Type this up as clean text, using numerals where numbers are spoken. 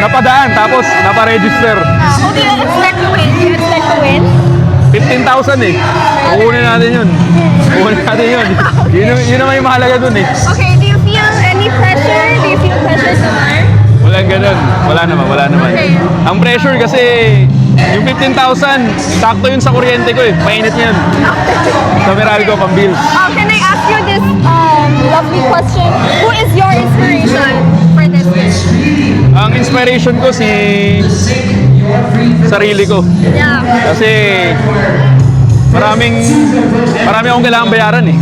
napadaan, tapos naparegister. Who do you expect to win? Do you expect to win? 15,000 eh. Kukunin natin yun. Kukunin natin yun. Yun naman yung mahalaga dun eh. Okay, do you feel any pressure? Do you feel pressure to learn? Walang ganun. Wala naman. Okay. Ang pressure kasi, yung 15,000, sakto yun sa kuryente ko eh. Painit yun. Sa Meralco, pang-bills. Can I ask you this lovely question? Who is your inspiration for this game? Ang inspiration ko sarili ko. Yeah. Kasi marami akong kailangan bayaran eh.